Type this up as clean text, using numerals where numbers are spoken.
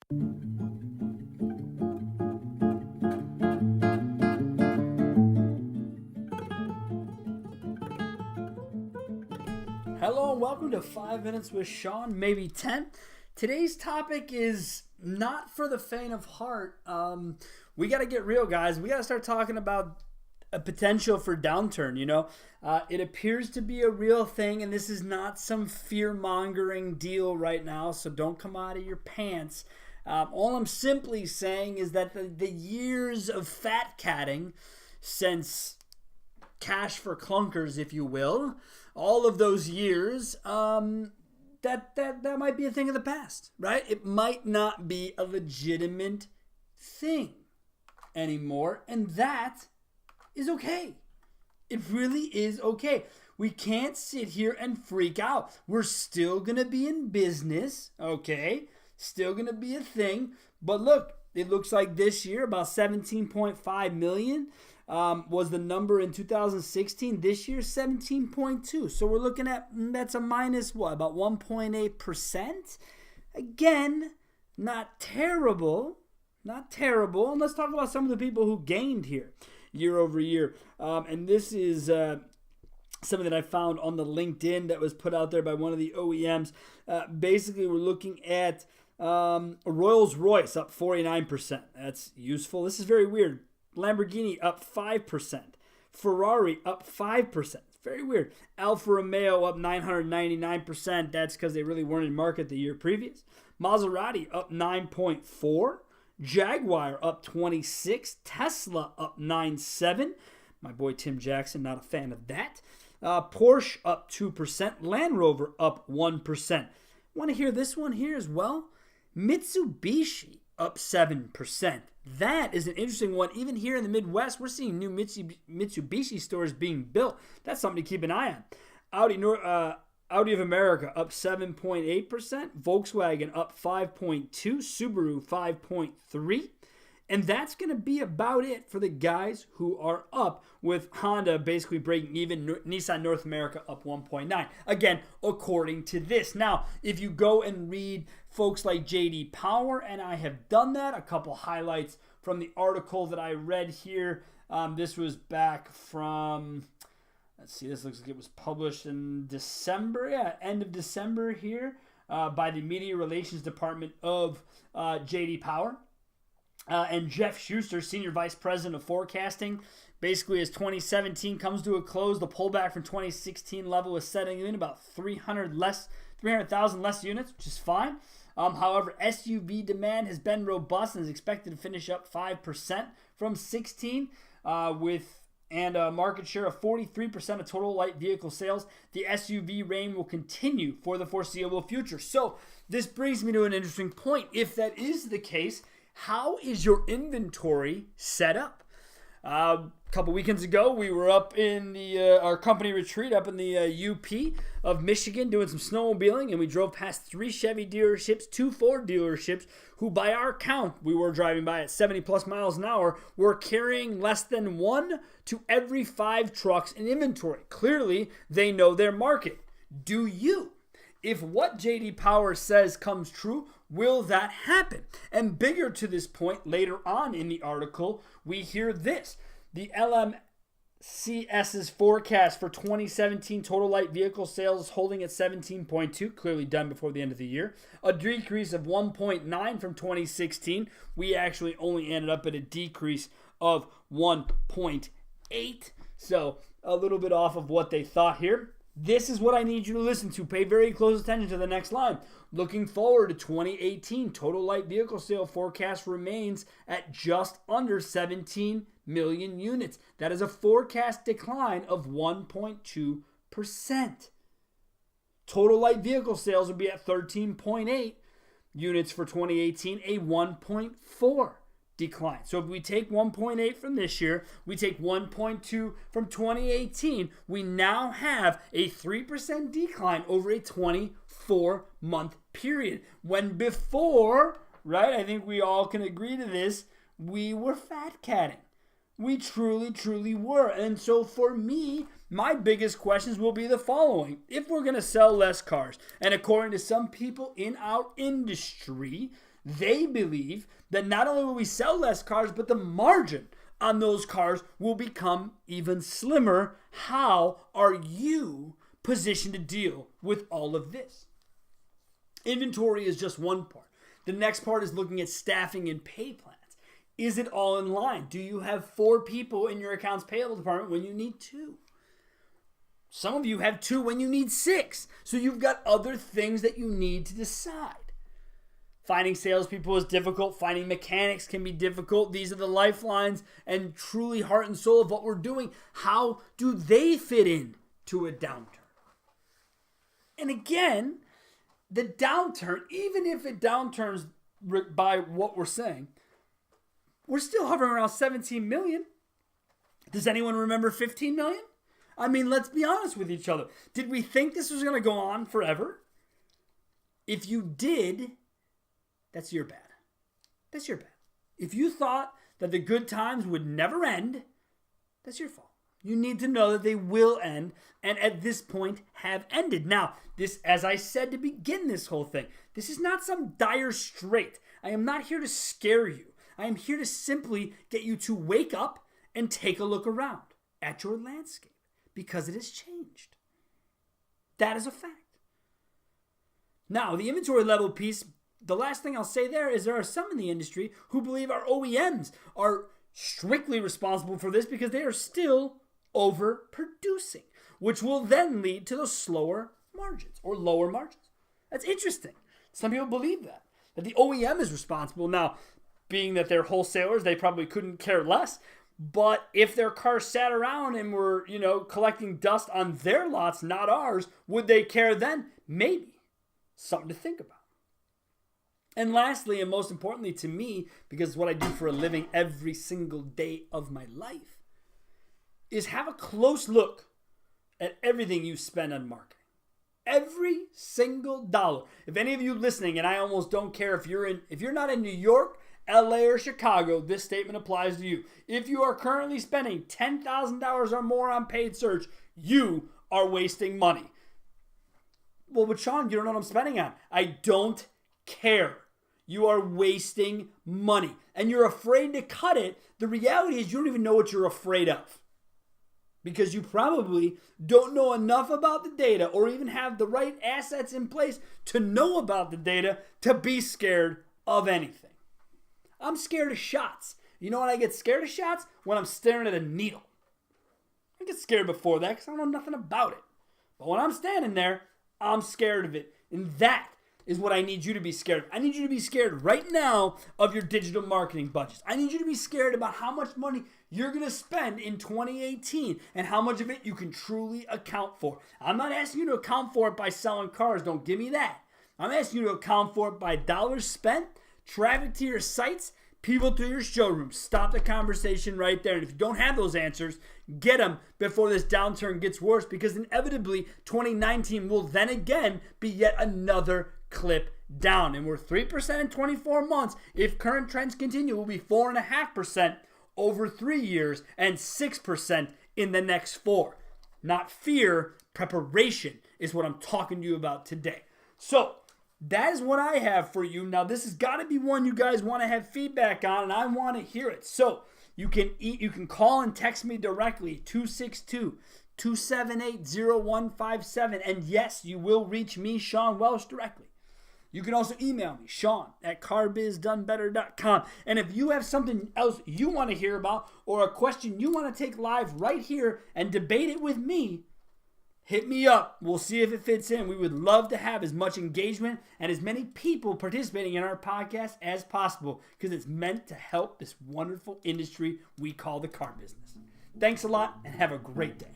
Hello and welcome to 5 Minutes with Sean, maybe 10. Today's topic is not for the faint of heart. We got to get real, guys. We got to start talking about a potential for downturn, It appears to be a real thing, and this is not some fear-mongering deal right now, so don't come out of your pants. All I'm simply saying is that the years of fat catting since cash for clunkers, if you will, all of those years, that might be a thing of the past, right? It might not be a legitimate thing anymore, and that is okay. It really is okay. We can't sit here and freak out. We're still going to be in business, okay? Still going to be a thing. But look, it looks like this year about 17.5 million was the number in 2016. This year, 17.2. So we're looking at, that's a minus what? About 1.8%? Again, not terrible. Not terrible. And let's talk about some of the people who gained here year over year. And this is something that I found on the LinkedIn that was put out there by one of the OEMs. Basically, we're looking at Rolls-Royce up 49%. That's useful. This is very weird. Lamborghini up 5%. Ferrari up 5%. Very weird. Alfa Romeo up 999%. That's because they really weren't in market the year previous. Maserati up 9.4%. Jaguar up 26. Tesla up 9.7. My boy Tim Jackson, not a fan of that. Porsche up 2%. Land Rover up 1%. Want to hear this one here as well? Mitsubishi up 7%. That is an interesting one. Even here in the Midwest, we're seeing new Mitsubishi stores being built. That's something to keep an eye on. Audi of America up 7.8%. Volkswagen up 5.2%. Subaru 5.3%. And that's going to be about it for the guys who are up, with Honda basically breaking even. Nissan North America up 1.9%. Again, according to this. Now, if you go and read folks like J.D. Power, and I have done that, a couple highlights from the article that I read here. This was back from, let's see, this looks like it was published in December. End of December here by the Media Relations Department of J.D. Power. And Jeff Schuster, Senior Vice President of Forecasting, basically as 2017 comes to a close, the pullback from 2016 level is setting in about 300,000 less units, which is fine. However, SUV demand has been robust and is expected to finish up 5% from 16 with a market share of 43% of total light vehicle sales. The SUV reign will continue for the foreseeable future. So this brings me to an interesting point. If that is the case, how is your inventory set up? A couple weekends ago, we were up in our company retreat up in the UP of Michigan doing some snowmobiling, and we drove past 3 Chevy dealerships, 2 Ford dealerships, who by our count, we were driving by at 70 plus miles an hour, were carrying less than 1 to every 5 trucks in inventory. Clearly, they know their market. Do you? If what J.D. Power says comes true, will that happen? And bigger to this point, later on in the article, we hear this. The LMCS's forecast for 2017 total light vehicle sales is holding at 17.2, clearly done before the end of the year. A decrease of 1.9 from 2016. We actually only ended up at a decrease of 1.8. So a little bit off of what they thought here. This is what I need you to listen to. Pay very close attention to the next line. Looking forward to 2018, total light vehicle sale forecast remains at just under 17 million units. That is a forecast decline of 1.2%. Total light vehicle sales will be at 13.8 units for 2018, a 1.4 decline. So if we take 1.8 from this year, we take 1.2 from 2018, we now have a 3% decline over a 24-month period. When before, right, I think we all can agree to this, we were fat catting. We truly, truly were. And so for me, my biggest questions will be the following. If we're going to sell less cars, and according to some people in our industry, They believe that not only will we sell less cars, but the margin on those cars will become even slimmer. How are you positioned to deal with all of this? Inventory is just one part. The next part is looking at staffing and pay plans. Is it all in line? Do you have 4 people in your accounts payable department when you need 2? Some of you have 2 when you need 6. So you've got other things that you need to decide. Finding salespeople is difficult. Finding mechanics can be difficult. These are the lifelines and truly heart and soul of what we're doing. How do they fit in to a downturn? And again, the downturn, even if it downturns by what we're saying, we're still hovering around 17 million. Does anyone remember 15 million? I mean, let's be honest with each other. Did we think this was going to go on forever? If you did, that's your bad. That's your bad. If you thought that the good times would never end, that's your fault. You need to know that they will end, and at this point have ended. Now, this, as I said to begin this whole thing, this is not some dire strait. I am not here to scare you. I am here to simply get you to wake up and take a look around at your landscape, because it has changed. That is a fact. Now, the inventory level piece, the last thing I'll say there is there are some in the industry who believe our OEMs are strictly responsible for this because they are still overproducing, which will then lead to the slower margins or lower margins. That's interesting. Some people believe that the OEM is responsible. Now, being that they're wholesalers, they probably couldn't care less. But if their cars sat around and were, collecting dust on their lots, not ours, would they care then? Maybe. Something to think about. And lastly, and most importantly to me, because it's what I do for a living every single day of my life, is have a close look at everything you spend on marketing. Every single dollar. If any of you listening, and I almost don't care if you're not in New York, LA, or Chicago, this statement applies to you. If you are currently spending $10,000 or more on paid search, you are wasting money. Well, but Sean, you don't know what I'm spending on. I don't care. You are wasting money. And you're afraid to cut it. The reality is you don't even know what you're afraid of. Because you probably don't know enough about the data or even have the right assets in place to know about the data to be scared of anything. I'm scared of shots. You know when I get scared of shots? When I'm staring at a needle. I get scared before that because I don't know nothing about it. But when I'm standing there, I'm scared of it. And that is what I need you to be scared of. I need you to be scared right now of your digital marketing budgets. I need you to be scared about how much money you're going to spend in 2018 and how much of it you can truly account for. I'm not asking you to account for it by selling cars. Don't give me that. I'm asking you to account for it by dollars spent, traffic to your sites, people to your showroom. Stop the conversation right there. And if you don't have those answers, get them before this downturn gets worse, because inevitably 2019 will then again be yet another clip down. And we're 3% in 24 months. If current trends continue, we'll be 4.5% over 3 years and 6% in the next 4. Not fear, preparation is what I'm talking to you about today. So that is what I have for you. Now, this has got to be one you guys want to have feedback on, and I want to hear it. So you can call and text me directly, 262-278-0157. And yes, you will reach me, Sean Welsh, directly. You can also email me, Sean@carbizdonebetter.com. And if you have something else you want to hear about or a question you want to take live right here and debate it with me, hit me up. We'll see if it fits in. We would love to have as much engagement and as many people participating in our podcast as possible, because it's meant to help this wonderful industry we call the car business. Thanks a lot and have a great day.